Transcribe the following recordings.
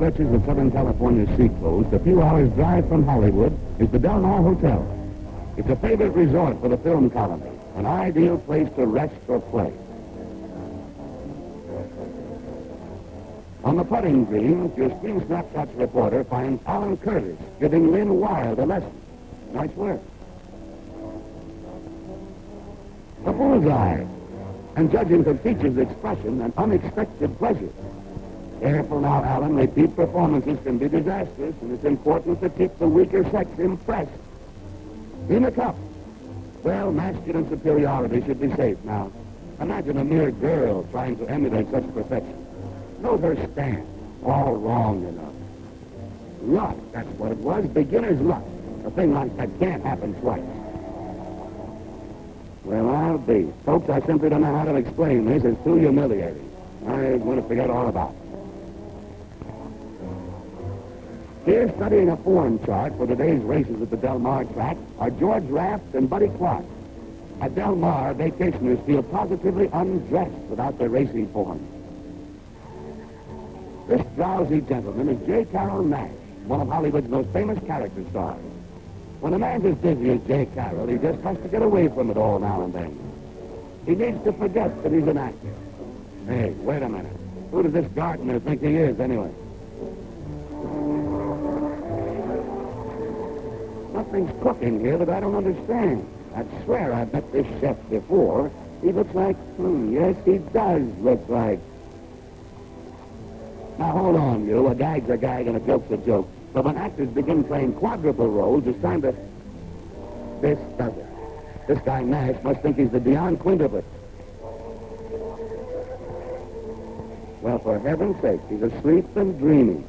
stretches of Southern California's seacoast, a few hours' drive from Hollywood, is the Del Mar Hotel. It's a favorite resort for the film colony, an ideal place to rest or play. On the putting green, your Screen Snapshots reporter finds Alan Curtis giving Lynn Wilde a lesson. Nice work. The bullseye, and judging from features expression, an unexpected pleasure. Careful now, Alan. Repeat performances can be disastrous, and it's important to keep the weaker sex impressed. In a cup. Well, masculine superiority should be safe now. Imagine a mere girl trying to emulate such perfection. Note her stance. All wrong, you know. Luck, that's what it was. Beginner's luck. A thing like that can't happen twice. Well, I'll be. Folks, I simply don't know how to explain this. It's too humiliating. I want to forget all about it. Here, studying a form chart for today's races at the Del Mar track, are George Raft and Buddy Clark. At Del Mar, vacationers feel positively undressed without their racing form. This drowsy gentleman is J. Carroll Nash, one of Hollywood's most famous character stars. When a man's as busy as J. Carroll, he just has to get away from it all now and then. He needs to forget that he's an actor. Hey, wait a minute. Who does this gardener think he is, anyway? Something's cooking here that I don't understand. I swear I've met this chef before. He looks like, yes, he does look like. Now, hold on, you. A gag's a gag and a joke's a joke. But when actors begin playing quadruple roles, it's time to... This does it. This guy Nash must think he's the Dion Quint of it. Well, for heaven's sake, he's asleep and dreaming.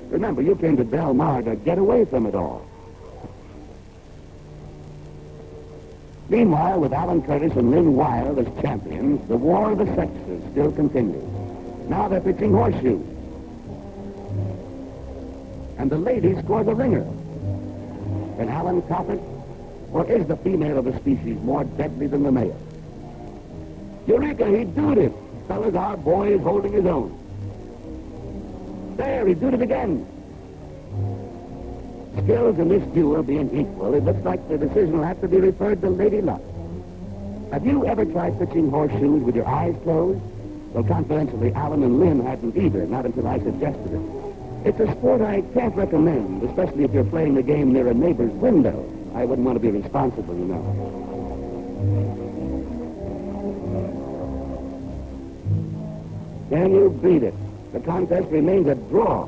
Remember, you came to Del Mar to get away from it all. Meanwhile, with Alan Curtis and Lynn Wilde as champions, the war of the sexes still continues. Now they're pitching horseshoes. And the lady scores a ringer. Can Alan top it? Or is the female of the species more deadly than the male? Eureka, he did it. Fellas, our boy is holding his own. There, he did it again. Skills in this duel being equal, it looks like the decision will have to be referred to Lady Luck. Have you ever tried pitching horseshoes with your eyes closed? Well, confidentially, Alan and Lynn hadn't either, not until I suggested it. It's a sport I can't recommend, especially if you're playing the game near a neighbor's window. I wouldn't want to be responsible, you know. Can you beat it? The contest remains a draw.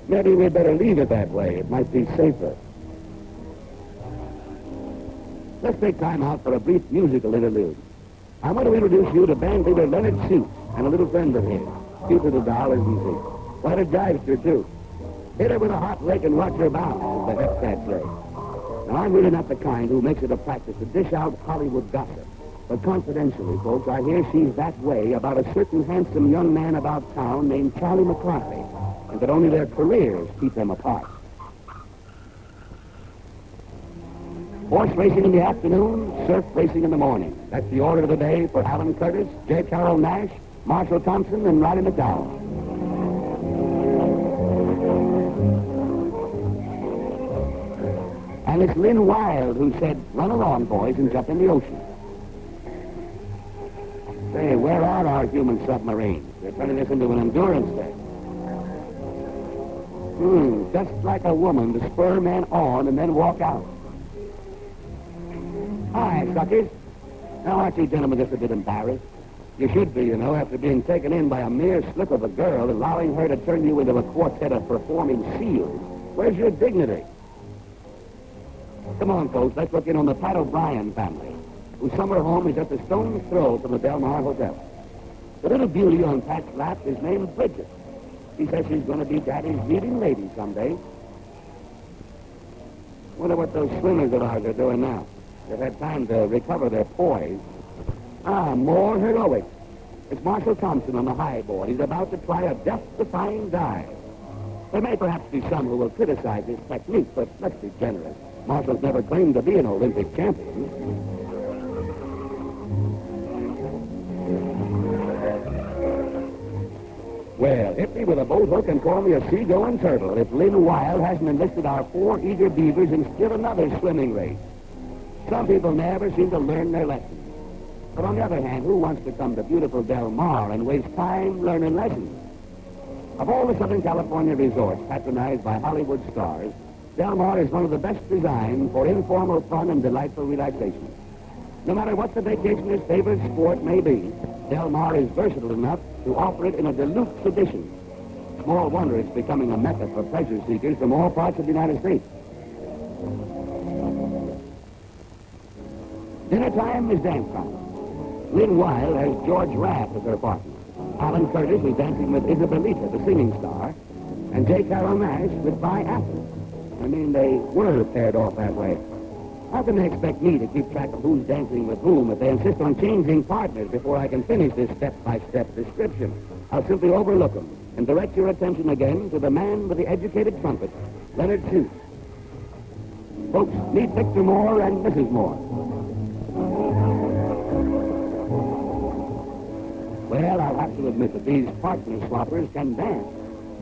Maybe we'd better leave it that way. It might be safer. Let's take time out for a brief musical interlude. I want to introduce you to band leader Leonard Shute and a little friend of his. Cute little doll, isn't he? Quite a geyser, too. Hit her with a hot lick and watch her bounce, as the hepcat say. Now, I'm really not the kind who makes it a practice to dish out Hollywood gossip. But confidentially, folks, I hear she's that way about a certain handsome young man about town named Charlie McCarthy, and that only their careers keep them apart. Horse racing in the afternoon, surf racing in the morning. That's the order of the day for Alan Curtis, J. Carroll Nash, Marshall Thompson, and Riley McDowell. And it's Lynn Wilde who said, run along, boys, and jump in the ocean. Say, where are our human submarines? They're turning this into an endurance thing. Just like a woman to spur men on and then walk out. Hi, suckers. Now, aren't you gentlemen just a bit embarrassed? You should be, you know, after being taken in by a mere slip of a girl, allowing her to turn you into a quartet of performing seals. Where's your dignity? Come on, folks, let's look in on the Pat O'Brien family, whose summer home is just a stone's throw from the Del Mar Hotel. The little beauty on Pat's lap is named Bridget. She says she's going to be Daddy's leading lady someday. Wonder what those swimmers of ours are doing now. They've had time to recover their poise. More heroics. It's Marshall Thompson on the high board. He's about to try a death-defying dive. There may perhaps be some who will criticize his technique, but let's be generous. Marshall's never claimed to be an Olympic champion. Well, hit me with a boat hook and call me a seagoing turtle if Lynn Wilde hasn't enlisted our 4 eager beavers in still another swimming race. Some people never seem to learn their lessons. But on the other hand, who wants to come to beautiful Del Mar and waste time learning lessons? Of all the Southern California resorts patronized by Hollywood stars, Del Mar is one of the best designed for informal fun and delightful relaxation. No matter what the vacationer's favorite sport may be, Del Mar is versatile enough to offer it in a deluxe edition. Small wonder it's becoming a mecca for pleasure seekers from all parts of the United States. Dinner time is dance time. Lynn Wilde has George Rapp as her partner. Alan Curtis is dancing with Isabelita, the singing star, and J. Carroll Nash with Vi Athens. I mean, they were paired off that way. How can they expect me to keep track of who's dancing with whom if they insist on changing partners before I can finish this step-by-step description? I'll simply overlook them and direct your attention again to the man with the educated trumpet, Leonard Seuss. Folks, meet Victor Moore and Mrs. Moore. Well, I'll have to admit that these partner swappers can dance.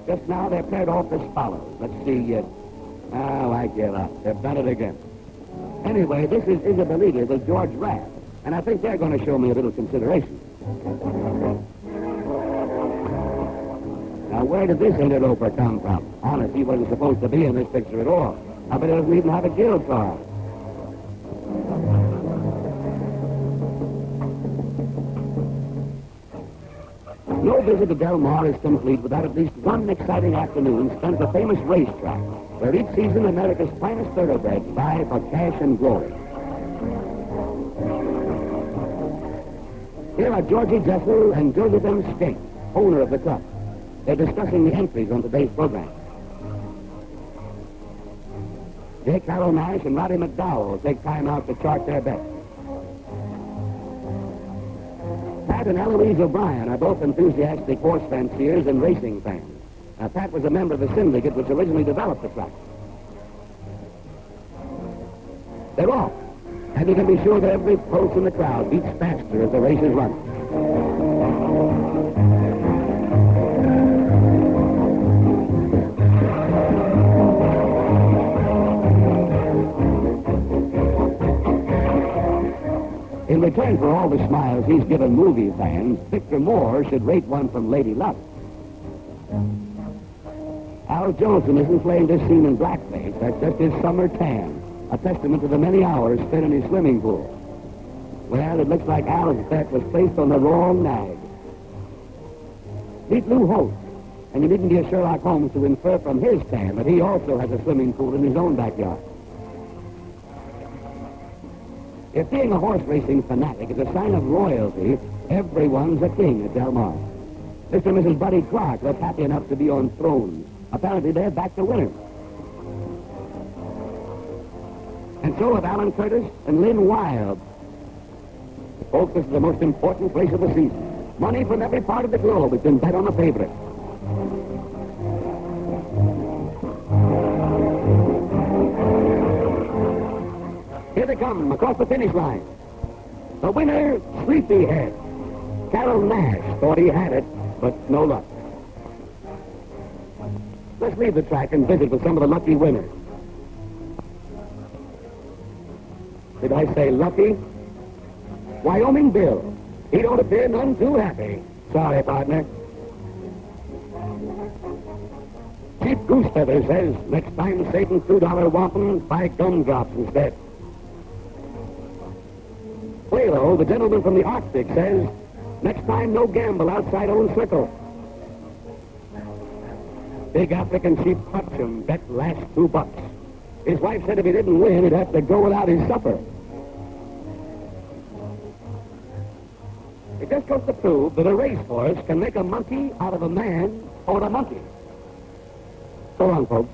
Just now they're paired off as follows. Let's see. I give up. They've done it again. Anyway, this is Isabelita with George Rapp, and I think they're going to show me a little consideration. Now, where did this interloper come from? Honest, he wasn't supposed to be in this picture at all. I bet he doesn't even have a guild card. No visit to Del Mar is complete without at least one exciting afternoon spent at the famous racetrack, where each season America's finest thoroughbreds vie for cash and glory. Here are Georgie Jessel and Joseph M. Skate, owner of the club. They're discussing the entries on today's program. J. Carroll Nash and Roddy McDowell take time out to chart their bets. Pat and Eloise O'Brien are both enthusiastic horse fanciers and racing fans. Now, Pat was a member of the syndicate which originally developed the track. They're off, and you can be sure that every pulse in the crowd beats faster as the race is run. In return for all the smiles he's given movie fans, Victor Moore should rate one from Lady Luck. Al Jolson isn't playing this scene in blackface. That's just his summer tan, a testament to the many hours spent in his swimming pool. Well, it looks like Al's bet was placed on the wrong nag. Meet Lou Holt, and you needn't be a Sherlock Holmes to infer from his tan that he also has a swimming pool in his own backyard. If being a horse racing fanatic is a sign of royalty, everyone's a king at Del Mar. Mr. and Mrs. Buddy Clark look happy enough to be on thrones. Apparently they're back to winners. And so have Alan Curtis and Lynn Wilde. Folks, this is the most important race of the season. Money from every part of the globe has been bet on the favorite. Here they come across the finish line. The winner, Sleepyhead. Carroll Nash thought he had it, but no luck. Let's leave the track and visit with some of the lucky winners. Did I say lucky? Wyoming Bill. He don't appear none too happy. Sorry, partner. Cheap Goose Feather says, next time Satan's $2 wampum, buy gumdrops instead. Qualo, the gentleman from the Arctic, says, next time no gamble outside old Slickle. Big African Sheep Hutchum bet last $2. His wife said if he didn't win, he'd have to go without his supper. It just goes to prove that a racehorse can make a monkey out of a man or a monkey. So long, folks.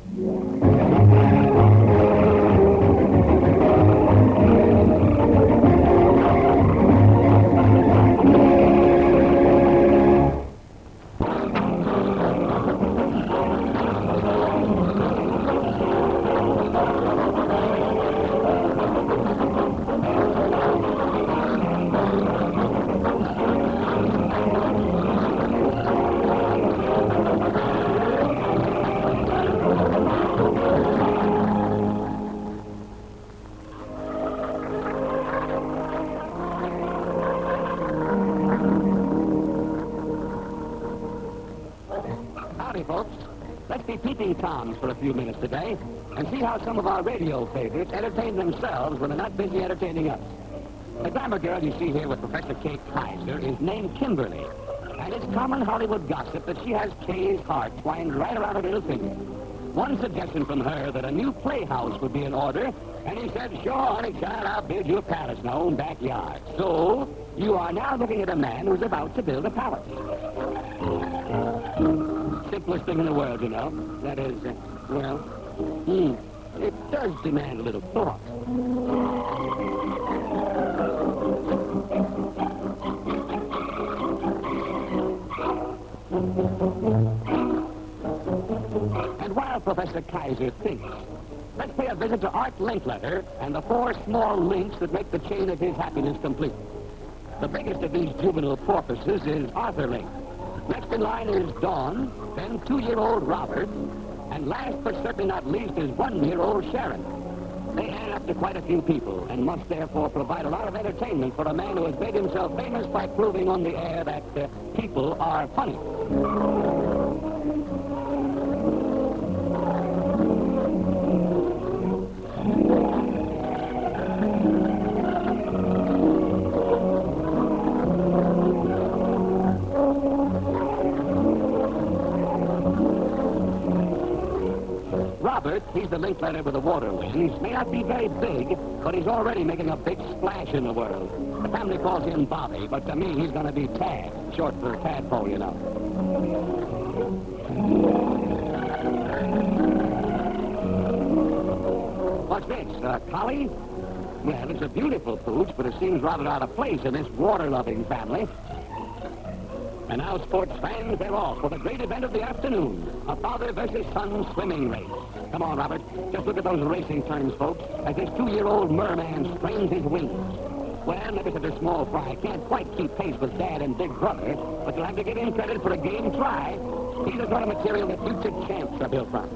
be peeping toms for a few minutes today and see how some of our radio favorites entertain themselves when they're not busy entertaining us. The glamour girl you see here with Professor Kate Kaiser is named Kimberly, and it's common Hollywood gossip that she has Kay's heart twined right around her little finger. One suggestion from her that a new playhouse would be in order, and he said, "Sure, honey child, I'll build you a palace in our own backyard." So, you are now looking at a man who's about to build a palace. Simplest thing in the world, you know. That is, it does demand a little thought. And while Professor Kaiser thinks, let's pay a visit to Art Linkletter and the 4 small links that make the chain of his happiness complete. The biggest of these juvenile porpoises is Arthur Link. Next in line is Dawn, then 2-year-old Robert, and last but certainly not least is 1-year-old Sharon. They add up to quite a few people and must therefore provide a lot of entertainment for a man who has made himself famous by proving on the air that people are funny. Robert, he's the Linkletter with the water wings, may not be very big, but he's already making a big splash in the world. The family calls him Bobby, but to me he's going to be Tad, short for tadpole, you know. What's this, a collie? Well, it's a beautiful pooch, but it seems rather out of place in this water-loving family. And now, sports fans, they're off for the great event of the afternoon, a father versus son swimming race. Come on, Robert. Just look at those racing turns, folks, as this 2-year-old merman strains his wings. Well, maybe such a small fry can't quite keep pace with Dad and Big Brother, but you'll have to give him credit for a game try. He's the sort of material that future champs are built from.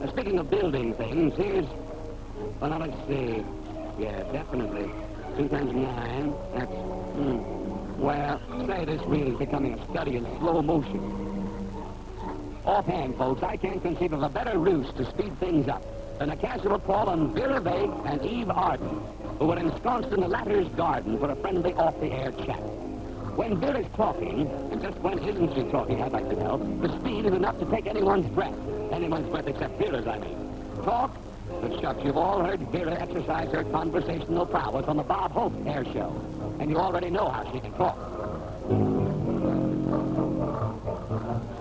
Speaking of building things, here's... Well, now, let's see. Yeah, definitely. 2 times 9, that's... Well, say this reel is becoming a study in slow motion. Offhand, folks, I can't conceive of a better ruse to speed things up than a casual call on Vera Vake and Eve Arden, who were ensconced in the latter's garden for a friendly off-the-air chat. When Vera's talking, and just when isn't she talking, I'd like to know, the speed is enough to take anyone's breath. Anyone's breath except Vera's, I mean. Talk? But shucks, you've all heard Vera exercise her conversational prowess on the Bob Hope air show. And you already know how she can talk.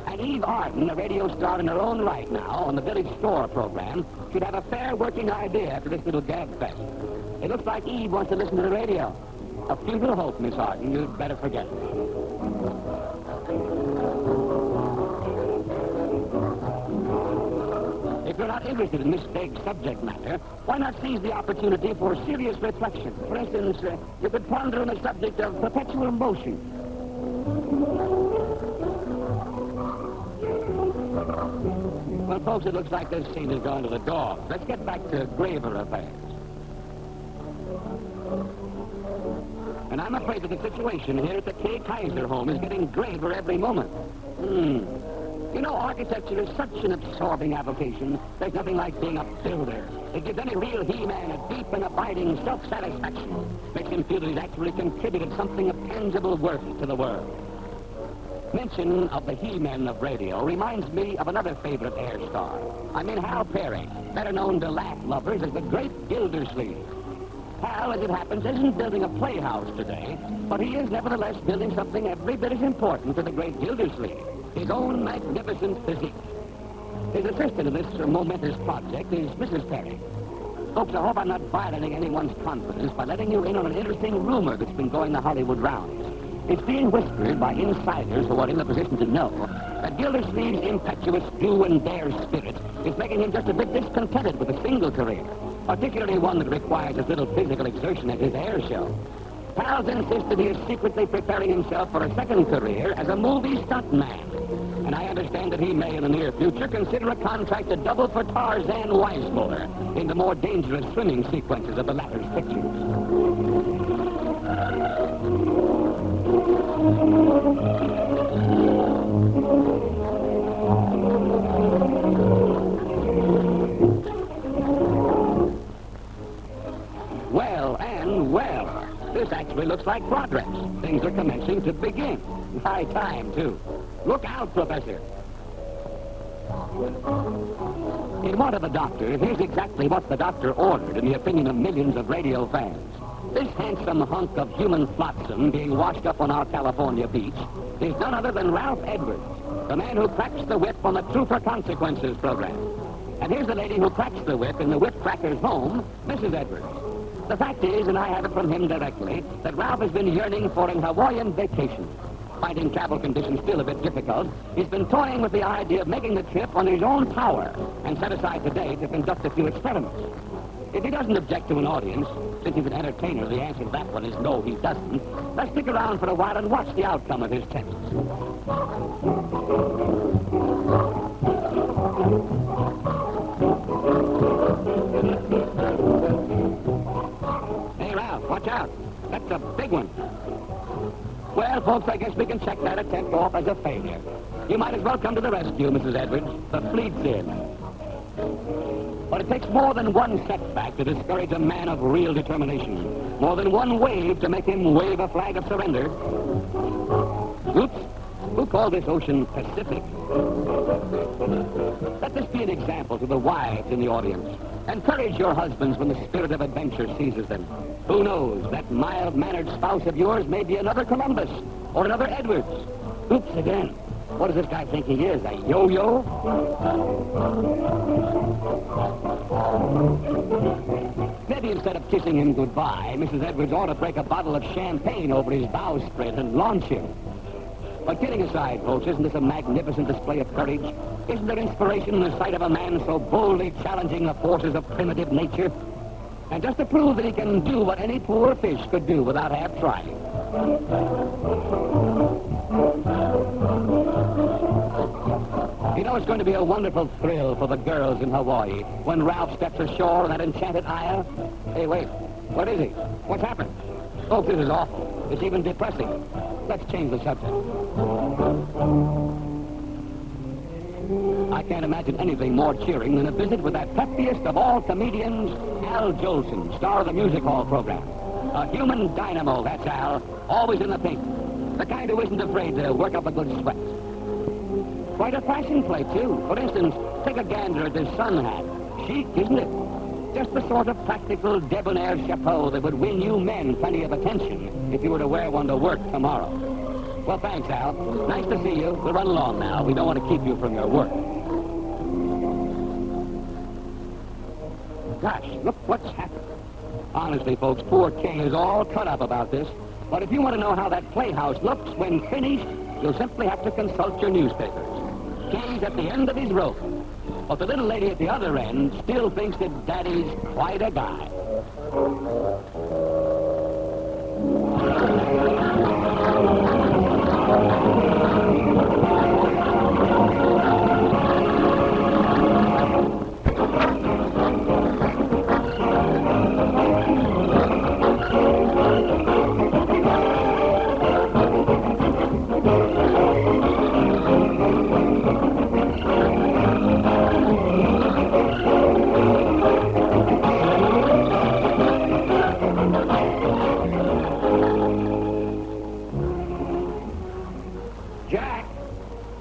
And Eve Arden, a radio star in her own right now, on the Village Store program, should have a fair working idea after this little gag fest. It looks like Eve wants to listen to the radio. A futile hope, Miss Arden. You'd better forget it. If you're not interested in this big subject matter, why not seize the opportunity for serious reflection? For instance, you could ponder on the subject of perpetual motion. Well, folks, it looks like this scene is going to the dogs. Let's get back to graver affairs. And I'm afraid that the situation here at the K. Kaiser home is getting graver every moment. You know, architecture is such an absorbing avocation. There's nothing like being a builder. It gives any real he-man a deep and abiding self-satisfaction. Makes him feel that he's actually contributed something of tangible worth to the world. Mention of the he-men of radio reminds me of another favorite air star. I mean Hal Perry, better known to laugh lovers as the Great Gildersleeve. Hal, as it happens, isn't building a playhouse today, but he is nevertheless building something every bit as important to the Great Gildersleeve. His own magnificent physique. His assistant in this momentous project is Mrs. Perry. Folks, I hope I'm not violating anyone's confidence by letting you in on an interesting rumor that's been going the Hollywood rounds. It's being whispered by insiders who are in the position to know that Gildersleeve's impetuous do and dare spirit is making him just a bit discontented with a single career, particularly one that requires as little physical exertion as his air show. Pals insist that he is secretly preparing himself for a second career as a movie stuntman. And I understand that he may, in the near future, consider a contract to double for Tarzan Weissmuller in the more dangerous swimming sequences of the latter's pictures. certainly looks like progress. Things are commencing to begin. High time, too. Look out, Professor. In Want of a Doctor, here's exactly what the doctor ordered in the opinion of millions of radio fans. This handsome hunk of human flotsam being washed up on our California beach is none other than Ralph Edwards, the man who cracks the whip on the True for Consequences program. And here's the lady who cracks the whip in the whip cracker's home, Mrs. Edwards. The fact is, and I have it from him directly, that Ralph has been yearning for an Hawaiian vacation. Finding travel conditions still a bit difficult, he's been toying with the idea of making the trip on his own power and set aside today to conduct a few experiments. If he doesn't object to an audience, since he's an entertainer, the answer to that one is no, he doesn't. Let's stick around for a while and watch the outcome of his tests. Hey, Ralph, watch out. That's a big one. Well, folks, I guess we can check that attempt off as a failure. You might as well come to the rescue, Mrs. Edwards. The fleet's in. But it takes more than one setback to discourage a man of real determination. More than one wave to make him wave a flag of surrender. Oops. Who called this ocean Pacific? Let this be an example to the wives in the audience. Encourage your husbands when the spirit of adventure seizes them. Who knows, that mild-mannered spouse of yours may be another Columbus or another Edwards. Oops, again. What does this guy think he is, a yo-yo? Maybe instead of kissing him goodbye, Mrs. Edwards ought to break a bottle of champagne over his bowsprit and launch him. But kidding aside, folks, isn't this a magnificent display of courage? Isn't there inspiration in the sight of a man so boldly challenging the forces of primitive nature? And just to prove that he can do what any poor fish could do without half trying. You know, it's going to be a wonderful thrill for the girls in Hawaii when Ralph steps ashore on that enchanted isle. Hey, wait. What is he? What's happened? Oh, this is awful. It's even depressing. Let's change the subject. I can't imagine anything more cheering than a visit with that peppiest of all comedians, Al Jolson, star of the Music Hall program. A human dynamo, that's Al, always in the pink. The kind who isn't afraid to work up a good sweat. Quite a fashion play, too. For instance, take a gander at this sun hat. Chic, isn't it? Just the sort of practical, debonair chapeau that would win you men plenty of attention if you were to wear one to work tomorrow. Well, thanks, Al. Nice to see you. We'll run along now. We don't want to keep you from your work. Gosh, look what's happened. Honestly, folks, poor Kay is all cut up about this. But if you want to know how that playhouse looks when finished, you'll simply have to consult your newspapers. Kay's at the end of his rope. But the little lady at the other end still thinks that Daddy's quite a guy.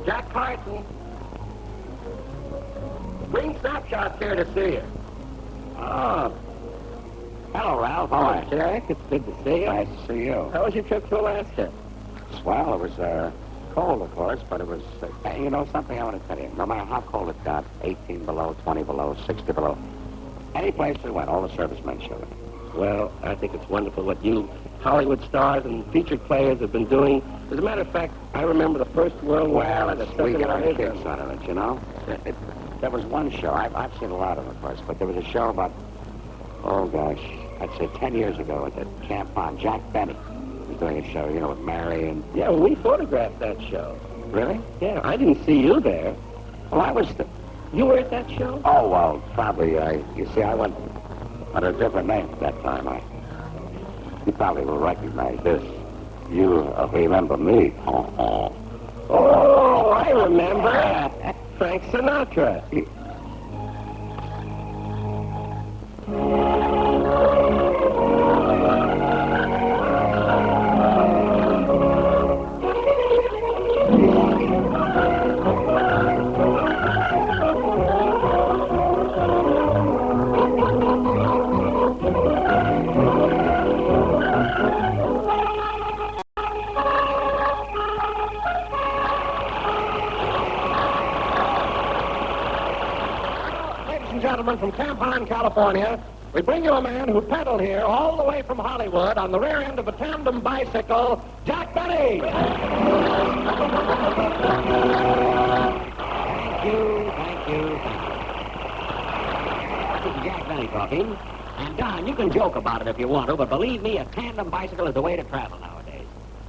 Jack Carson. Bring Snapshots here to see you. Oh. Hello, Ralph. How are you? Jack, it's good to see you. Nice to see you. How was your trip to Alaska? Well, it was cold, of course, but it was, hey, you know something I want to tell you. No matter how cold it got, 18 below, 20 below, 60 below, any place we went, all the servicemen showed it. Well, I think it's wonderful what you Hollywood stars and featured players have been doing. As a matter of fact, I remember the First World War. We get our kicks out of it, you know? There was one show, I've seen a lot of them, of course, but there was a show about, oh gosh, I'd say 10 years ago at Camp Pond. Jack Benny was doing a show, you know, with Mary and... Yeah, well, we photographed that show. Really? Yeah, I didn't see you there. Well, I was... You were at that show? Oh, well, probably, you see, I went under a different name at that time. You probably will recognize this. You remember me. Oh, I remember. Frank Sinatra. and gentlemen, from Camp Hahn, California, we bring you a man who pedaled here all the way from Hollywood on the rear end of a tandem bicycle, Jack Benny. Thank you. This is Jack Benny talking. And, Don, you can joke about it if you want to, but believe me, a tandem bicycle is the way to travel nowadays.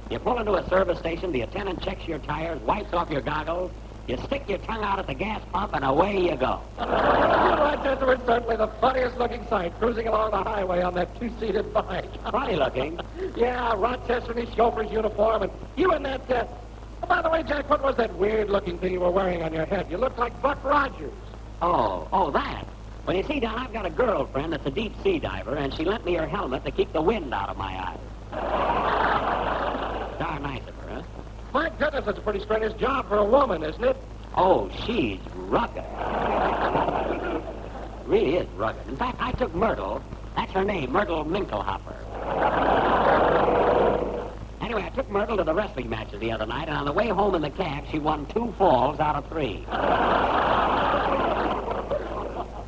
You pull into a service station, the attendant checks your tires, wipes off your goggles, you stick your tongue out at the gas pump, and away you go. Rochester is certainly the funniest-looking sight, cruising along the highway on that two-seated bike. Funny-looking? Yeah, Rochester in his chauffeur's uniform, and you in that... Oh, by the way, Jack, what was that weird-looking thing you were wearing on your head? You looked like Buck Rogers. Oh, that. Well, you see, Don, I've got a girlfriend that's a deep-sea diver, and she lent me her helmet to keep the wind out of my eyes. Darn nice of her, huh? My goodness, that's a pretty strenuous job for a woman, isn't it? Oh, she's rugged. Really is rugged. In fact, I took Myrtle. That's her name, Myrtle Minklehopper. Anyway, I took Myrtle to the wrestling matches the other night, and on the way home in the cab, she won 2 falls out of 3.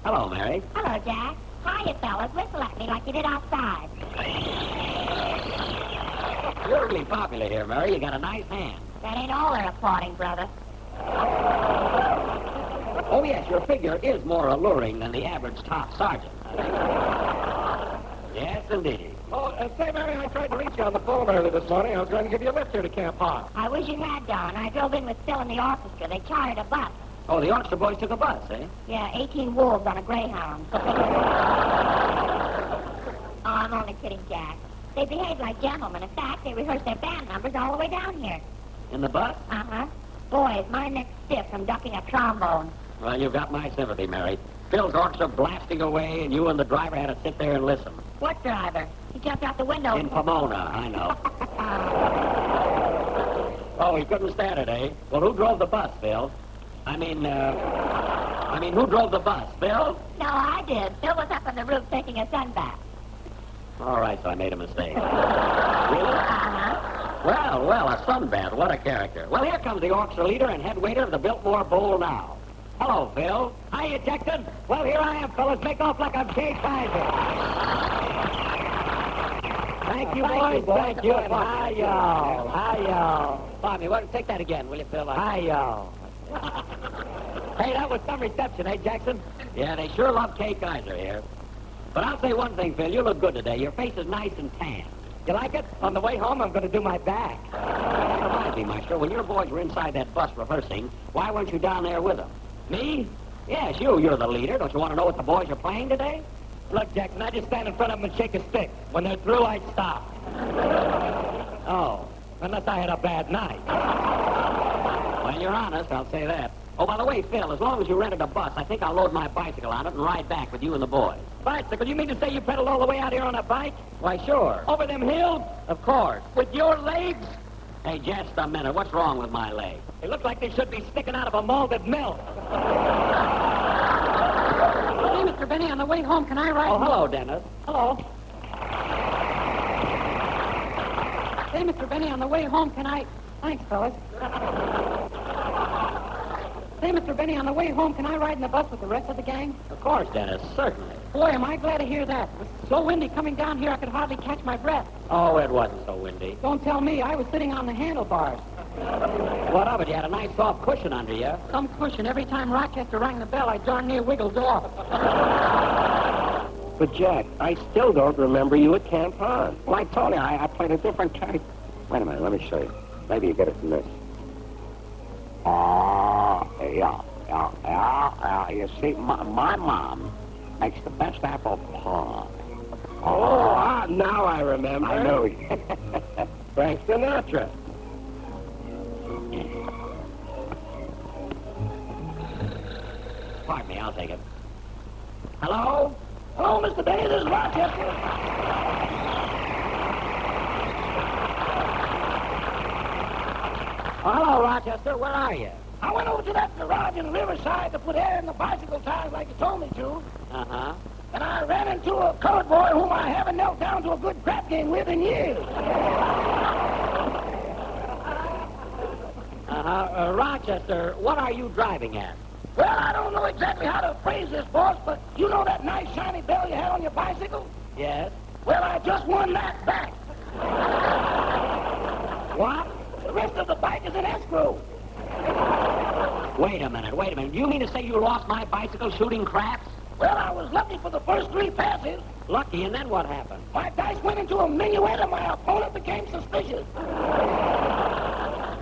Hello, Mary. Hello, Jack. Hiya, fellas. Whistle at me like you did outside. You're really popular here, Mary. You got a nice hand. That ain't all they're applauding, brother. Oh, yes, your figure is more alluring than the average top sergeant. Yes, indeed. Oh, say, Mary, I tried to reach you on the phone early this morning. I was going to give you a lift here to Camp Hahn. I wish you had, Don. I drove in with Phil and the orchestra. They chartered a bus. Oh, the orchestra boys took a bus, eh? Yeah, 18 wolves on a Greyhound. Oh, I'm only kidding, Jack. They behaved like gentlemen. In fact, they rehearsed their band numbers all the way down here. In the bus? Uh-huh. Boys, my neck's stiff from ducking a trombone. Well, you've got my sympathy, Mary. Phil's orchestra blasting away, and you and the driver had to sit there and listen. What driver? He jumped out the window. In Pomona, I know. Oh, he couldn't stand it, eh? Well, who drove the bus, Phil? I mean, who drove the bus? Phil? No, I did. Phil was up on the roof taking a sunbath. All right, so I made a mistake. Really? Uh-huh. Well, a sunbath. What a character. Well, here comes the orchestra leader and head waiter of the Biltmore Bowl now. Hello, Phil. Hiya, Jackson. Well, here I am, fellas. Make off like I'm Kate Kaiser. Thank you, boys. Thank you. And hi, y'all. Hi, y'all. Bobby, take that again, will you, Phil? Hi, y'all. Hey, that was some reception, eh, Jackson? Yeah, they sure love Kate Kaiser here. But I'll say one thing, Phil. You look good today. Your face is nice and tan. You like it? On the way home, I'm going to do my back. That reminds me, Maestro, when your boys were inside that bus rehearsing, why weren't you down there with them? Me? Yes, you. You're the leader. Don't you want to know what the boys are playing today? Look, Jackson, I just stand in front of them and shake a stick. When they're through, I stop. Oh. Unless I had a bad night. Well, you're honest, I'll say that. Oh, by the way, Phil, as long as you rented a bus, I think I'll load my bicycle on it and ride back with you and the boys. Bicycle? You mean to say you pedaled all the way out here on a bike? Why, sure. Over them hills? Of course. With your legs? Hey, just a minute. What's wrong with my leg? They look like they should be sticking out of a malted milk. Hey, Mr. Benny, on the way home, can I ride? Oh, hello, Dennis. Hello. Hey, Mr. Benny, on the way home, can I... Thanks, fellas. Say, Mr. Benny, on the way home, can I ride in the bus with the rest of the gang? Of course, Dennis. Certainly. Boy, am I glad to hear that. It was so windy coming down here, I could hardly catch my breath. Oh, it wasn't so windy. Don't tell me. I was sitting on the handlebars. What of it? You had a nice soft cushion under you. Some cushion. Every time Rochester rang the bell, I darn near wiggled off. But, Jack, I still don't remember you at Camp Hahn. Well, I told you, I played a different type. Wait a minute, let me show you. Maybe you get it from this. Yeah. You see, my mom makes the best apple pie. Now I remember. I know. Frank Sinatra. Pardon me, I'll take it. Hello? Hello, Mr. Benny, this is Rochester. Oh, hello, Rochester. Where are you? I went over to that garage in Riverside to put air in the bicycle tires like you told me to. Uh-huh. And I ran into a colored boy whom I haven't knelt down to a good crap game with in years. Rochester, what are you driving at? Well, I don't know exactly how to phrase this, boss, but you know that nice shiny bell you had on your bicycle? Yes? Well, I just won that back. What? The rest of the bike is in escrow. Wait a minute. Do you mean to say you lost my bicycle shooting craps? Well, I was lucky for the first 3 passes. Lucky, and then what happened? My dice went into a minuet and my opponent became suspicious.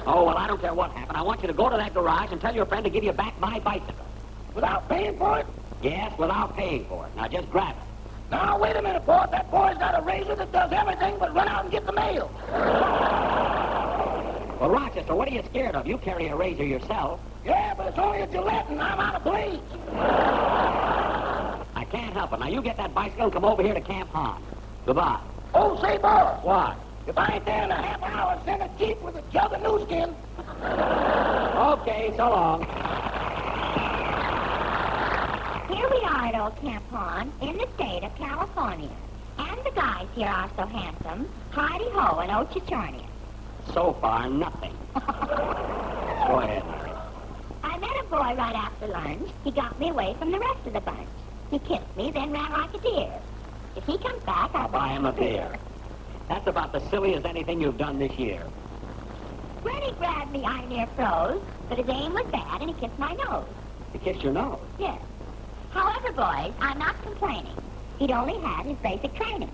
Oh, well, I don't care what happened. I want you to go to that garage and tell your friend to give you back my bicycle. Without paying for it? Yes, without paying for it. Now, just grab it. Now, wait a minute, boss. That boy's got a razor that does everything but run out and get the mail. Well, Rochester, what are you scared of? You carry a razor yourself. Yeah, but it's only a Gillette and I'm out of blades. I can't help it. Now, you get that bicycle and come over here to Camp Hahn. Goodbye. Oh, say, boss. What? If I ain't there in a half hour, send a jeep with a jug of new skin. Okay, so long. Here we are at Old Camp Hahn in the state of California. And the guys here are so handsome. Heidi-ho and Ochichornia. So far, nothing. Go ahead, Mary. I met a boy right after lunch. He got me away from the rest of the bunch. He kissed me, then ran like a deer. If he comes back, I'll Buy him a beer. That's about the silliest anything you've done this year. When he grabbed me, I near froze, but his aim was bad, and he kissed my nose. He kissed your nose. Yes. However, boys, I'm not complaining. He'd only had his basic training.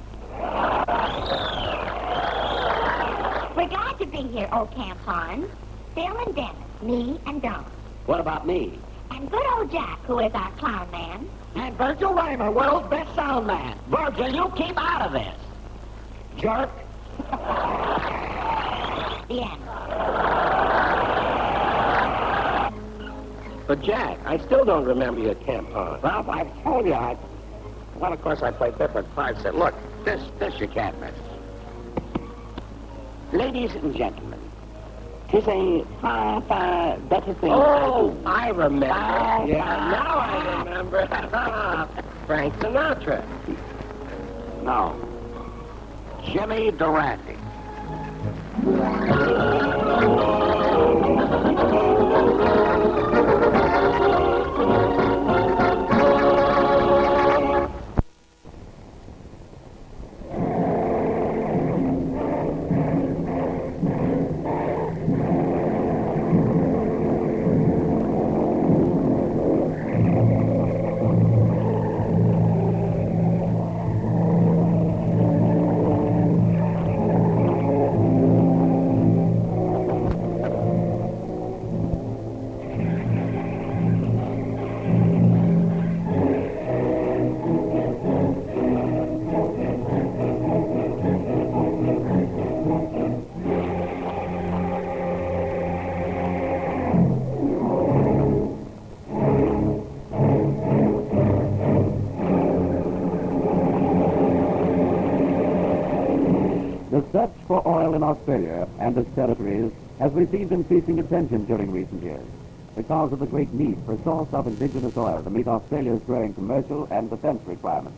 We're glad to be here, Old Camp Hahn. Phil and Dennis, me and Don. What about me? And good old Jack, who is our clown man. And Virgil Reimer, world's best sound man. Virgil, you keep out of this. Jerk. The end. But, Jack, I still don't remember you at Camp Hahn. Ralph, I've told you Well, of course, I played different parts. Look, this you can't miss. Ladies and gentlemen, 'tis a far, far better thing. Oh, I remember. Far, Now I remember. Frank Sinatra. No. Jimmy Durante. The search for oil in Australia and its territories has received increasing attention during recent years because of the great need for a source of indigenous oil to meet Australia's growing commercial and defense requirements.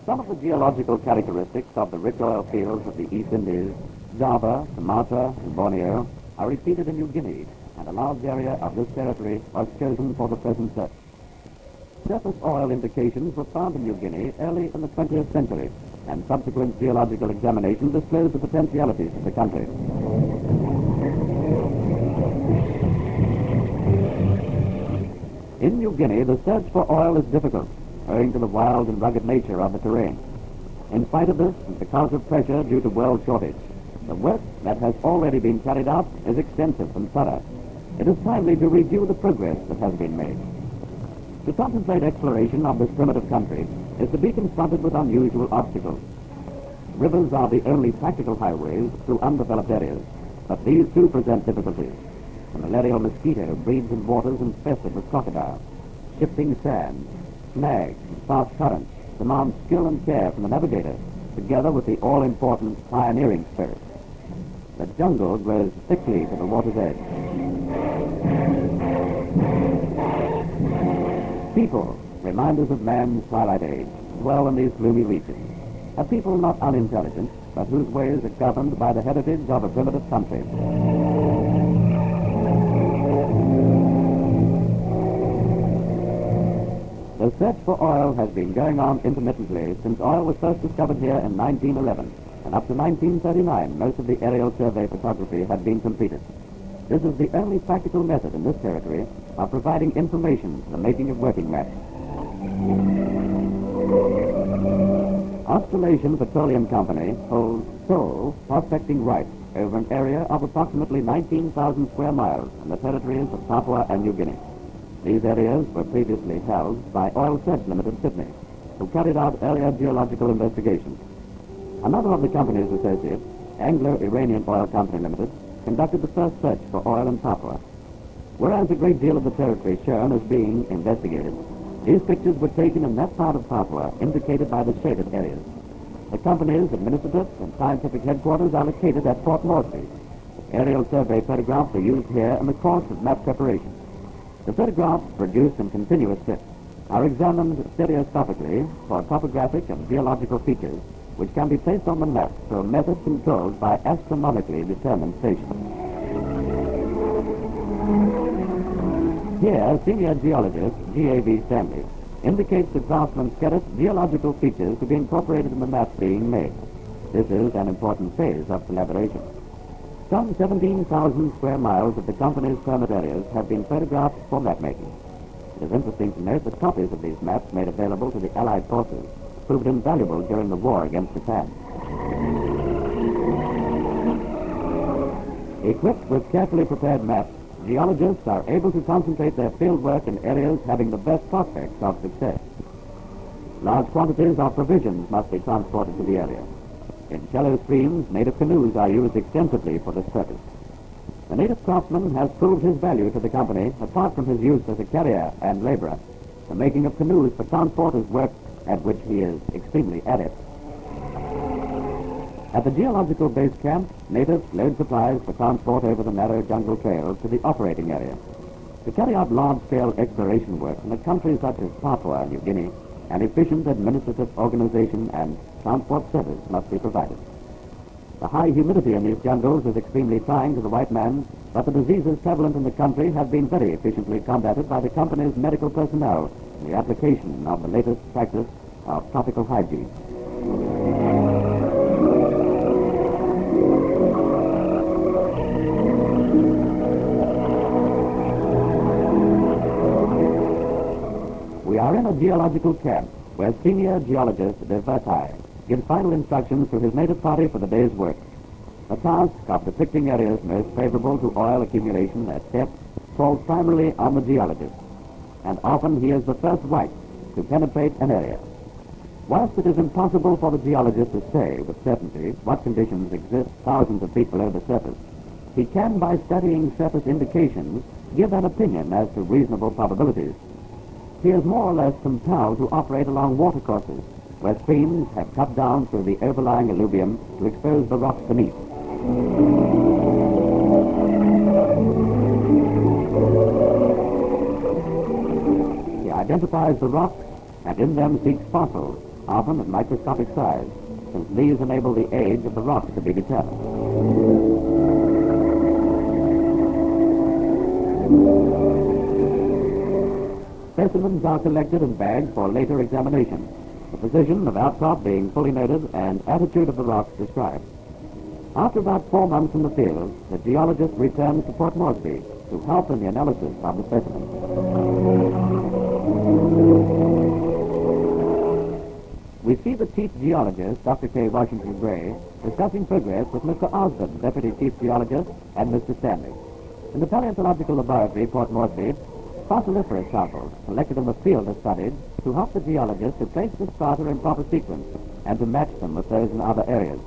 Some of the geological characteristics of the rich oil fields of the East Indies, Java, Sumatra, and Borneo are repeated in New Guinea, and a large area of this territory was chosen for the present search. Surface oil indications were found in New Guinea early in the 20th century, and subsequent geological examination disclosed the potentialities of the country. In New Guinea, the search for oil is difficult, owing to the wild and rugged nature of the terrain. In spite of this, and because of pressure due to world shortage, the work that has already been carried out is extensive and thorough. It is timely to review the progress that has been made. To contemplate exploration of this primitive country is to be confronted with unusual obstacles. Rivers are the only practical highways through undeveloped areas, but these too present difficulties. The malarial mosquito breeds in waters infested with crocodile. Shifting sands, snags, and fast currents demand skill and care from the navigator, together with the all-important pioneering spirit. The jungle grows thickly to the water's edge. People, reminders of man's twilight age, dwell in these gloomy regions. A people not unintelligent, but whose ways are governed by the heritage of a primitive country. The search for oil has been going on intermittently since oil was first discovered here in 1911, and up to 1939, most of the aerial survey photography had been completed. This is the only practical method in this territory of providing information for the making of working maps. Australasian Petroleum Company holds sole prospecting rights over an area of approximately 19,000 square miles in the territories of Papua and New Guinea. These areas were previously held by Oil Search Limited, Sydney, who carried out earlier geological investigations. Another of the company's associates, Anglo-Iranian Oil Company Limited, conducted the first search for oil in Papua. Whereas a great deal of the territory shown as being investigated, these pictures were taken in that part of Papua indicated by the shaded areas. The company's administrative and scientific headquarters are located at Port Moresby. Aerial survey photographs are used here in the course of map preparation. The photographs, produced in continuous strips, are examined stereoscopically for topographic and geological features which can be placed on the map through a method controlled by astronomically determined stations. Here, senior geologist G.A.V. Stanley indicates the craftsman Skerritt's geological features to be incorporated in the map being made. This is an important phase of collaboration. Some 17,000 square miles of the company's permit areas have been photographed for map making. It is interesting to note that copies of these maps made available to the Allied forces proved invaluable during the war against Japan. Equipped with carefully prepared maps, geologists are able to concentrate their field work in areas having the best prospects of success. Large quantities of provisions must be transported to the area. In shallow streams, native canoes are used extensively for this purpose. The native craftsman has proved his value to the company apart from his use as a carrier and laborer. The making of canoes for transport is work at which he is extremely adept. At the geological base camp, natives load supplies for transport over the narrow jungle trails to the operating area. To carry out large-scale exploration work in a country such as Papua New Guinea, an efficient administrative organization and transport service must be provided. The high humidity in these jungles is extremely trying to the white man, but the diseases prevalent in the country have been very efficiently combated by the company's medical personnel in the application of the latest practice of tropical hygiene. We are in a geological camp where senior geologist De Vertai gives final instructions to his native party for the day's work. The task of depicting areas most favorable to oil accumulation at depth falls primarily on the geologist, and often he is the first white to penetrate an area. Whilst it is impossible for the geologist to say with certainty what conditions exist thousands of feet below the surface, he can, by studying surface indications, give an opinion as to reasonable probabilities. He is more or less compelled to operate along watercourses where streams have cut down through the overlying alluvium to expose the rocks beneath. He identifies the rocks and in them seeks fossils, often of microscopic size, since these enable the age of the rocks to be determined. Specimens are collected and bagged for later examination, the position of outcrop being fully noted and attitude of the rocks described. After about 4 months in the field, the geologist returns to Port Moresby to help in the analysis of the specimen. We see the chief geologist, Dr. K. Washington Gray, discussing progress with Mr. Osborne, deputy chief geologist, and Mr. Stanley. In the paleontological laboratory, Port Moresby, fossiliferous samples collected in the field are studied to help the geologist to place the strata in proper sequence and to match them with those in other areas.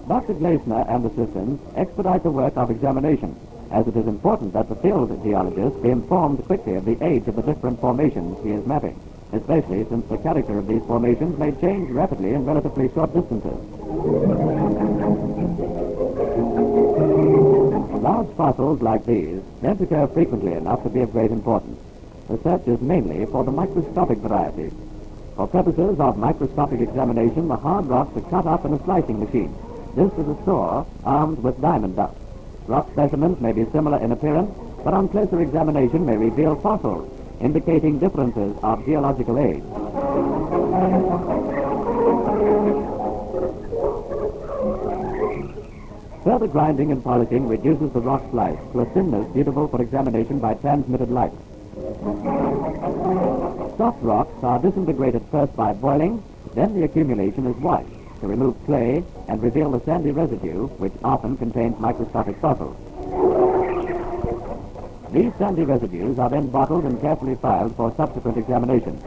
Dr. Gleisner and assistants expedite the work of examination, as it is important that the field geologist be informed quickly of the age of the different formations he is mapping, especially since the character of these formations may change rapidly in relatively short distances. Large fossils like these don't occur frequently enough to be of great importance. The search is mainly for the microscopic varieties. For purposes of microscopic examination, the hard rocks are cut up in a slicing machine. This is a saw armed with diamond dust. Rock specimens may be similar in appearance, but on closer examination may reveal fossils, indicating differences of geological age. Further grinding and polishing reduces the rock slice to a thinness suitable for examination by transmitted light. Soft rocks are disintegrated first by boiling, then the accumulation is washed to remove clay and reveal the sandy residue, which often contains microscopic fossils. These sandy residues are then bottled and carefully filed for subsequent examination.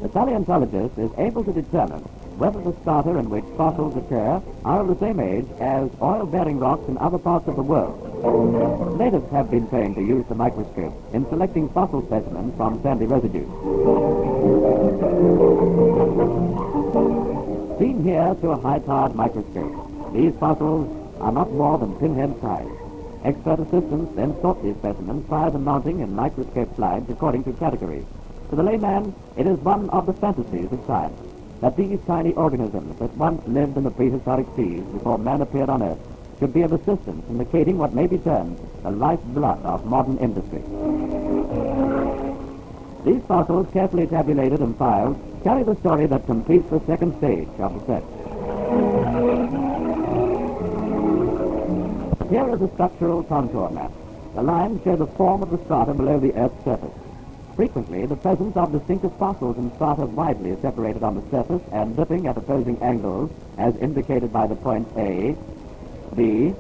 The paleontologist is able to determine whether the strata in which fossils occur are of the same age as oil-bearing rocks in other parts of the world. Natives have been trained to use the microscope in selecting fossil specimens from sandy residues. Seen here through a high-powered microscope, these fossils are not more than pinhead size. Expert assistants then sort these specimens prior to mounting in microscope slides according to categories. To the layman, it is one of the fantasies of science that these tiny organisms that once lived in the prehistoric seas before man appeared on Earth should be of assistance in locating what may be termed the lifeblood of modern industry. These fossils, carefully tabulated and filed, carry the story that completes the second stage of the search. Here is a structural contour map. The lines show the form of the strata below the Earth's surface. Frequently, the presence of distinctive fossils in strata widely separated on the surface and dipping at opposing angles, as indicated by the points A, B,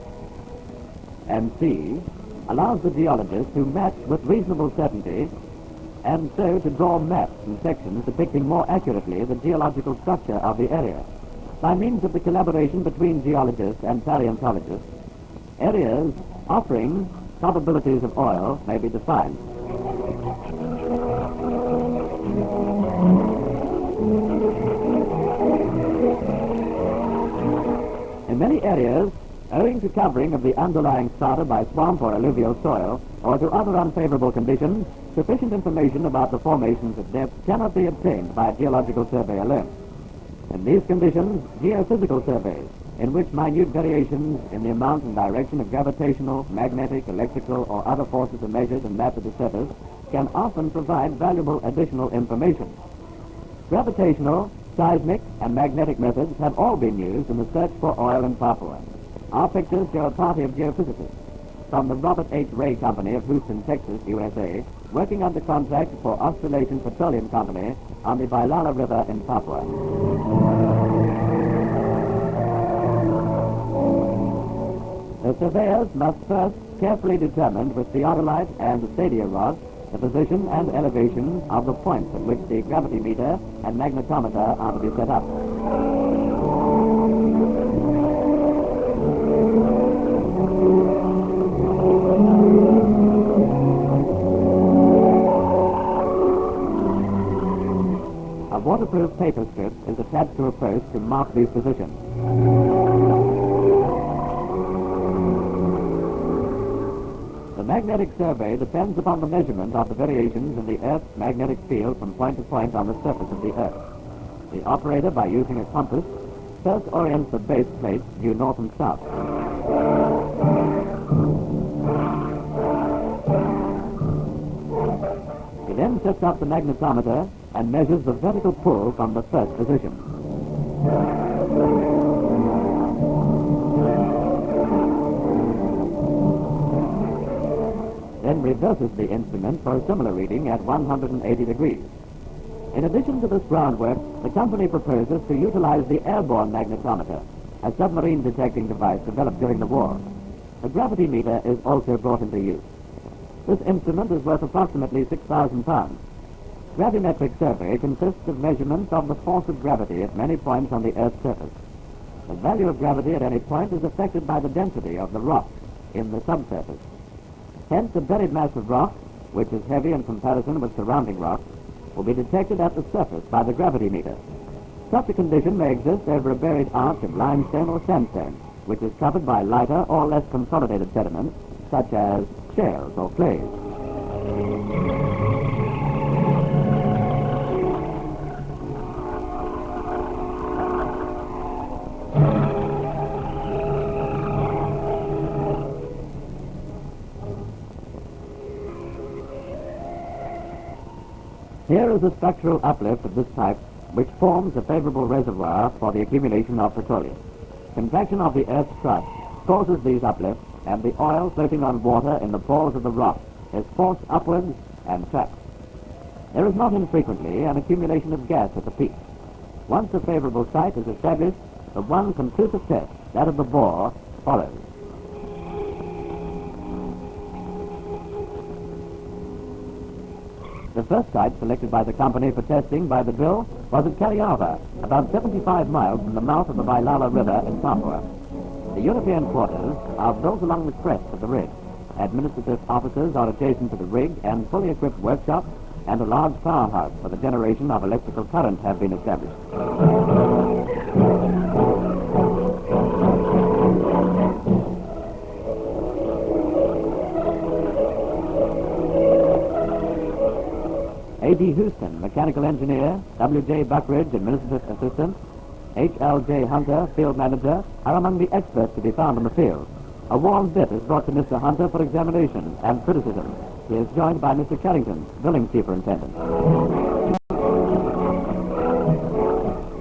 and C, allows the geologist to match with reasonable certainty and so to draw maps and sections depicting more accurately the geological structure of the area. By means of the collaboration between geologists and paleontologists, areas offering probabilities of oil may be defined. In many areas, owing to covering of the underlying strata by swamp or alluvial soil, or to other unfavorable conditions, sufficient information about the formations at depth cannot be obtained by geological survey alone. In these conditions, geophysical surveys, in which minute variations in the amount and direction of gravitational, magnetic, electrical, or other forces are measured and mapped at the surface, can often provide valuable additional information. Gravitational, seismic, and magnetic methods have all been used in the search for oil in Papua. Our pictures show a party of geophysicists from the Robert H. Ray Company of Houston, Texas, USA, working under contract for Australasian Petroleum Company on the Bailala River in Papua. The surveyors must first carefully determine with theodolite and the stadia rod the position and elevation of the points at which the gravity meter and magnetometer are to be set up. A waterproof paper strip is attached to a post to mark these positions. The magnetic survey depends upon the measurement of the variations in the Earth's magnetic field from point to point on the surface of the Earth. The operator, by using a compass, first orients the base plate due north and south. He then sets up the magnetometer and measures the vertical pull from the first position. Then reverses the instrument for a similar reading at 180 degrees. In addition to this groundwork, the company proposes to utilize the airborne magnetometer, a submarine detecting device developed during the war. The gravity meter is also brought into use. This instrument is worth approximately 6,000 pounds. Gravimetric survey consists of measurements of the force of gravity at many points on the Earth's surface. The value of gravity at any point is affected by the density of the rock in the subsurface. Hence, a buried mass of rock, which is heavy in comparison with surrounding rocks, will be detected at the surface by the gravity meter. Such a condition may exist over a buried arch of limestone or sandstone, which is covered by lighter or less consolidated sediments, such as shales or clays. Here is a structural uplift of this type which forms a favorable reservoir for the accumulation of petroleum. Contraction of the Earth's crust causes these uplifts, and the oil floating on water in the pores of the rock is forced upwards and trapped. There is not infrequently an accumulation of gas at the peak. Once a favorable site is established, the one conclusive test, that of the bore, follows. The first site selected by the company for testing by the drill was at Cariava, about 75 miles from the mouth of the Vailala River in Papua. The European quarters are built along the crest of the ridge. Administrative offices are adjacent to the rig, and fully equipped workshops and a large powerhouse for the generation of electrical current have been established. A.D. Houston, mechanical engineer, W.J. Buckridge, administrative assistant, H.L.J. Hunter, field manager, are among the experts to be found in the field. A worn bit is brought to Mr. Hunter for examination and criticism. He is joined by Mr. Carrington, billing superintendent.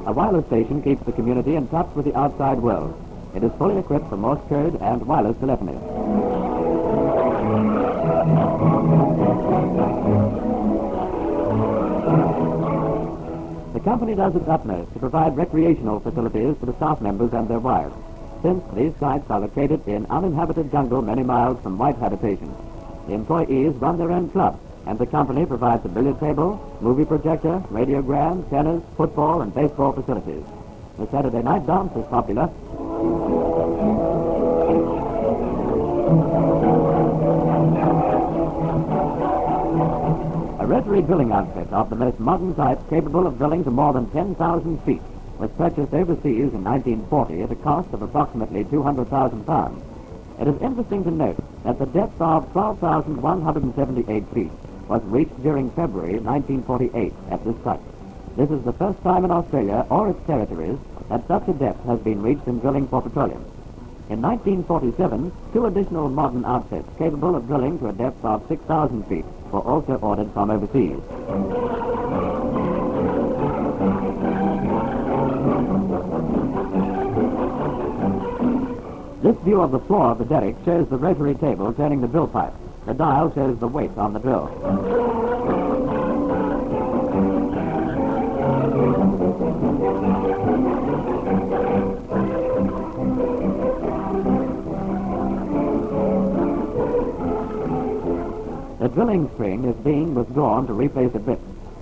A wireless station keeps the community in touch with the outside world. It is fully equipped for Morse code and wireless telephony. The company does its utmost to provide recreational facilities for the staff members and their wives, since these sites are located in uninhabited jungle many miles from white habitation. The employees run their own club, and the company provides a billiard table, movie projector, radiogram, tennis, football, and baseball facilities. The Saturday night dance is popular. A rotary drilling outfit of the most modern type, capable of drilling to more than 10,000 feet, was purchased overseas in 1940 at a cost of approximately £200,000. It is interesting to note that the depth of 12,178 feet was reached during February 1948 at this site. This is the first time in Australia or its territories that such a depth has been reached in drilling for petroleum. In 1947, 2 additional modern outfits capable of drilling to a depth of 6,000 feet were also ordered from overseas. This view of the floor of the derrick shows the rotary table turning the drill pipe. The dial shows the weight on the drill. The drilling string is being withdrawn to replace a bit.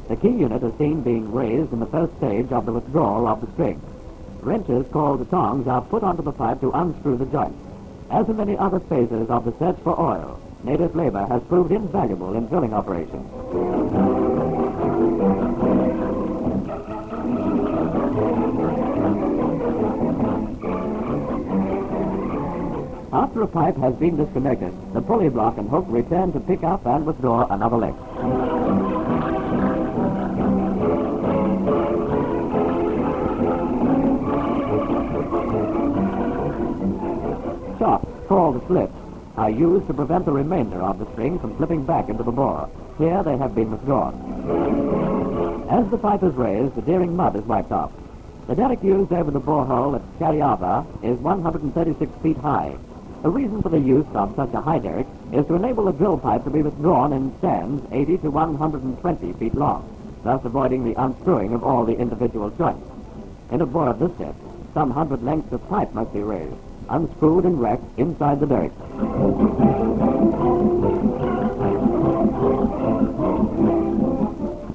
The key unit is seen being raised in the first stage of the withdrawal of the string. Wrenches called tongs are put onto the pipe to unscrew the joint. As in many other phases of the search for oil, native labor has proved invaluable in drilling operations. After a pipe has been disconnected, the pulley block and hook return to pick up and withdraw another length. Shocks, called slips, are used to prevent the remainder of the string from slipping back into the bore. Here they have been withdrawn. As the pipe is raised, the deering mud is wiped off. The derrick used over the borehole at Cariava is 136 feet high. The reason for the use of such a high derrick is to enable the drill pipe to be withdrawn in stands 80 to 120 feet long, thus avoiding the unscrewing of all the individual joints. In a bore of this depth, some 100 lengths of pipe must be raised, unscrewed and wrecked inside the derrick.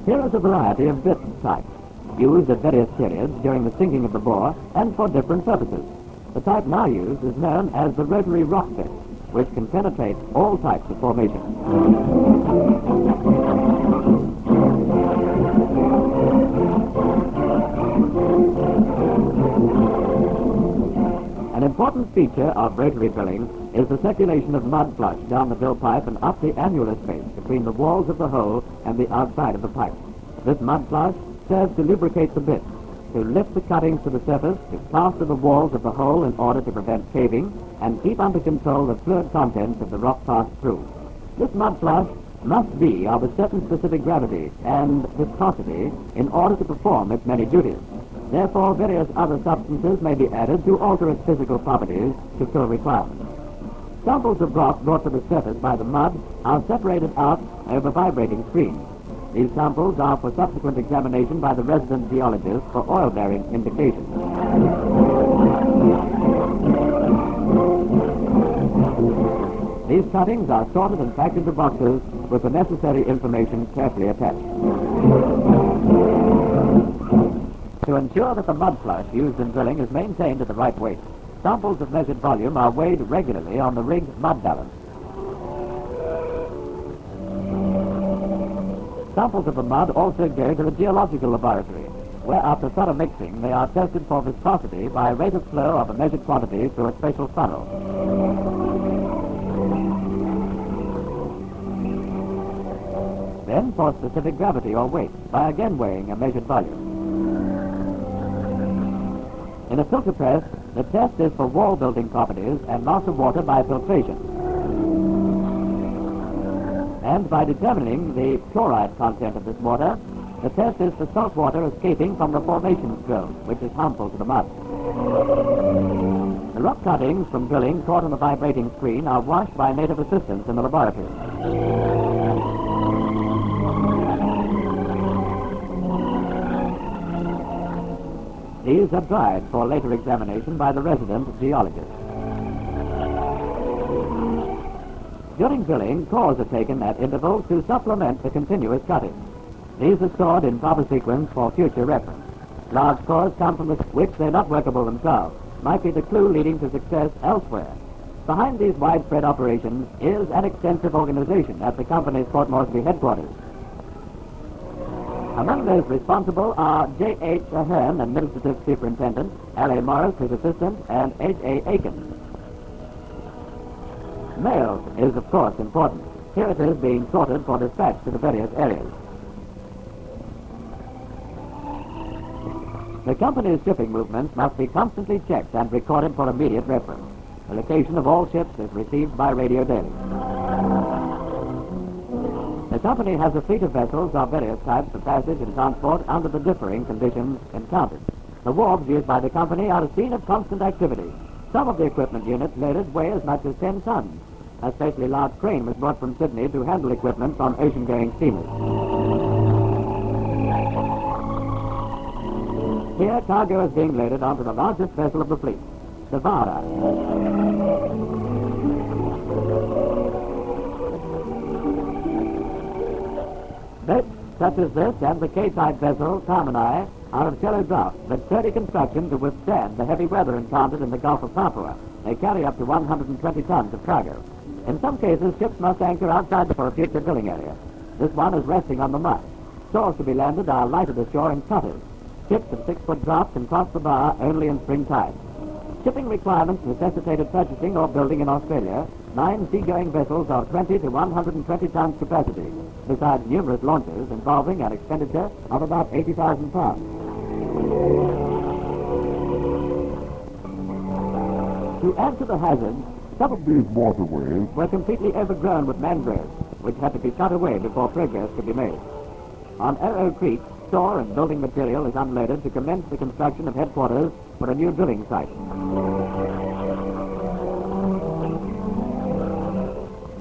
Here is a variety of bit types, used at various periods during the sinking of the bore and for different purposes. The type now used is known as the rotary rock bit, which can penetrate all types of formation. An important feature of rotary drilling is the circulation of mud flush down the drill pipe and up the annular space between the walls of the hole and the outside of the pipe. This mud flush serves to lubricate the bit, to lift the cuttings to the surface, to plaster the walls of the hole in order to prevent caving, and keep under control the fluid contents of the rock passed through. This mud flush must be of a certain specific gravity and viscosity in order to perform its many duties. Therefore, various other substances may be added to alter its physical properties to fill requirements. Samples of rock brought to the surface by the mud are separated out over vibrating screens. These samples are for subsequent examination by the resident geologist for oil-bearing indications. These cuttings are sorted and packed into boxes with the necessary information carefully attached. To ensure that the mud flush used in drilling is maintained at the right weight, samples of measured volume are weighed regularly on the rigged mud balance. Samples of the mud also go to the geological laboratory, where after thorough mixing they are tested for viscosity by a rate of flow of a measured quantity through a special funnel. Then for specific gravity or weight by again weighing a measured volume. In a filter press, the test is for wall building properties and loss of water by filtration. And by determining the chloride content of this water, the test is for salt water escaping from the formation zone, which is harmful to the mud. The rock cuttings from drilling caught on the vibrating screen are washed by native assistants in the laboratory. These are dried for later examination by the resident geologist. During drilling, cores are taken at intervals to supplement the continuous cutting. These are stored in proper sequence for future reference. Large cores come from which they're not workable themselves, might be the clue leading to success elsewhere. Behind these widespread operations is an extensive organization at the company's Port Moresby headquarters. Among those responsible are J.H. Ahern, Administrative Superintendent, L.A. Morris, his assistant, and H.A. Aiken. Mail is, of course, important. Here it is being sorted for dispatch to the various areas. The company's shipping movements must be constantly checked and recorded for immediate reference. The location of all ships is received by radio daily. The company has a fleet of vessels of various types for passage and transport under the differing conditions encountered. The wharves used by the company are a scene of constant activity. Some of the equipment units loaded weigh as much as 10 tons. A specially large crane was brought from Sydney to handle equipment on ocean-going steamers. Here, cargo is being loaded onto the largest vessel of the fleet, the Vara. Boats such as this and the K-type vessel, Carmini, are of shallow draft, but sturdy construction to withstand the heavy weather encountered in the Gulf of Papua. They carry up to 120 tons of cargo. In some cases, ships must anchor outside for a future drilling area. This one is resting on the mud. Stores to be landed are lighted ashore in cutters. Ships of 6-foot draft can cross the bar only in spring tide. Shipping requirements necessitated purchasing or building in Australia 9 seagoing vessels of 20 to 120 tons capacity, besides numerous launches involving an expenditure of about 80,000 pounds. To add to the hazard, some of these waterways were completely overgrown with mangroves, which had to be cut away before progress could be made. On Arrow Creek, store and building material is unloaded to commence the construction of headquarters for a new drilling site.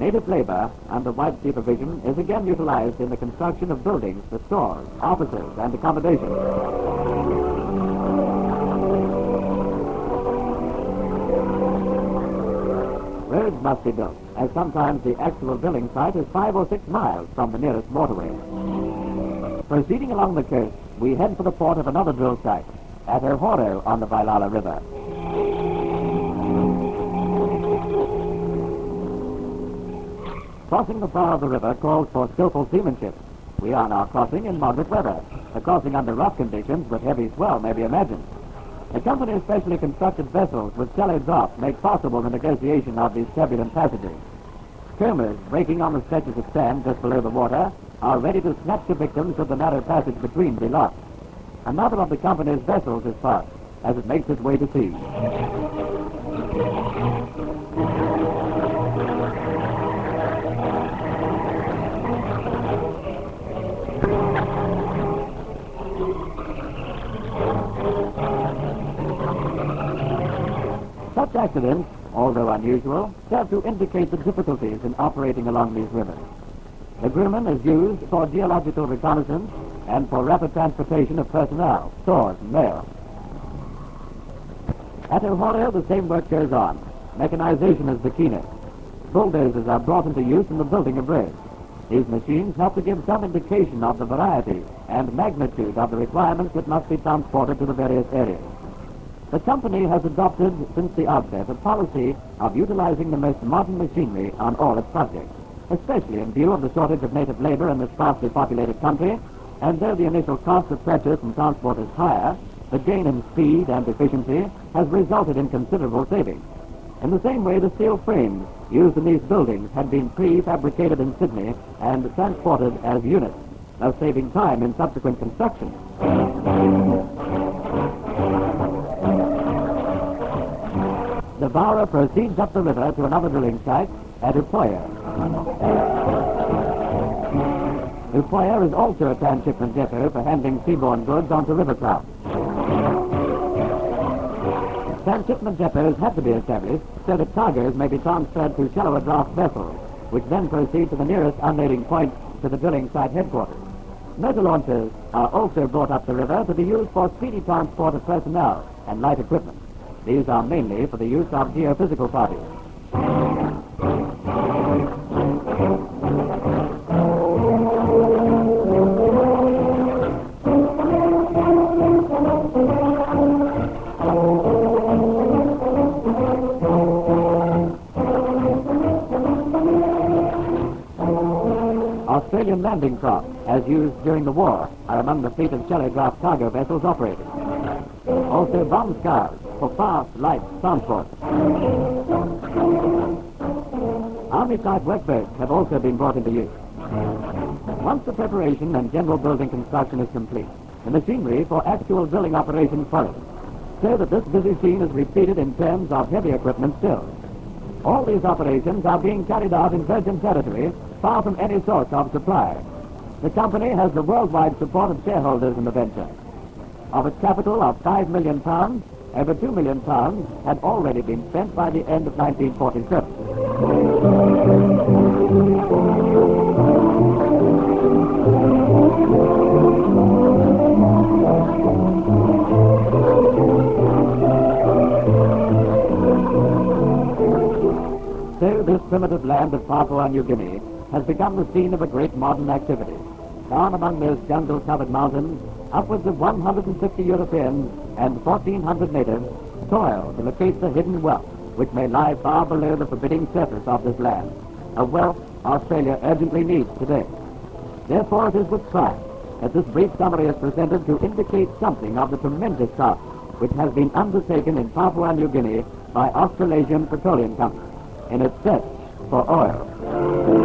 Native labor, under white supervision, is again utilized in the construction of buildings for stores, offices, and accommodation. Roads must be built, as sometimes the actual drilling site is 5 or 6 miles from the nearest waterway. Proceeding along the coast, we head for the port of another drill site, at Ohoro on the Vailala River. Crossing the bar of the river calls for skillful seamanship. We are now crossing in moderate weather. A crossing under rough conditions with heavy swell may be imagined. The company's specially constructed vessels with shallow draught make possible the negotiation of these turbulent passages. Combers breaking on the stretches of sand just below the water are ready to snatch the victims of the narrow passage between be lost. Another of the company's vessels is passed as it makes its way to sea. accidents, although unusual, serve to indicate the difficulties in operating along these rivers. The Grumman is used for geological reconnaissance and for rapid transportation of personnel, stores, and mail. At Ohio, the same work goes on. Mechanization is the keenest. Bulldozers are brought into use in the building of bridges. These machines help to give some indication of the variety and magnitude of the requirements that must be transported to the various areas. The company has adopted, since the outset, a policy of utilizing the most modern machinery on all its projects, especially in view of the shortage of native labor in this sparsely populated country, and though the initial cost of purchase and transport is higher, the gain in speed and efficiency has resulted in considerable savings. In the same way, the steel frames used in these buildings had been prefabricated in Sydney and transported as units, thus saving time in subsequent construction. The borer proceeds up the river to another drilling site at Upoya. Upoya is also a transshipment depot for handling seaborne goods onto river clouds. Transshipment depots have to be established so that cargoes may be transferred to shallower draft vessels, which then proceed to the nearest unloading point to the drilling site headquarters. Motor launchers are also brought up the river to be used for speedy transport of personnel and light equipment. These are mainly for the use of geophysical parties. Australian landing craft, as used during the war, are among the fleet of shallow draft cargo vessels operated. Also bomb scars for fast, light transport. Army-type workboats have also been brought into use. Once the preparation and general building construction is complete, the machinery for actual drilling operations follows, so that this busy scene is repeated in terms of heavy equipment still. All these operations are being carried out in virgin territory, far from any source of supply. The company has the worldwide support of shareholders in the venture. Of its capital of £5 million, over £2 million had already been spent by the end of 1947. So this primitive land of Papua New Guinea has become the scene of a great modern activity. Down among those jungle-covered mountains, upwards of 150 Europeans and 1,400 natives toil to locate the hidden wealth which may lie far below the forbidding surface of this land, a wealth Australia urgently needs today. Therefore, it is with pride that this brief summary is presented to indicate something of the tremendous task which has been undertaken in Papua New Guinea by Australasian Petroleum Company in its search for oil.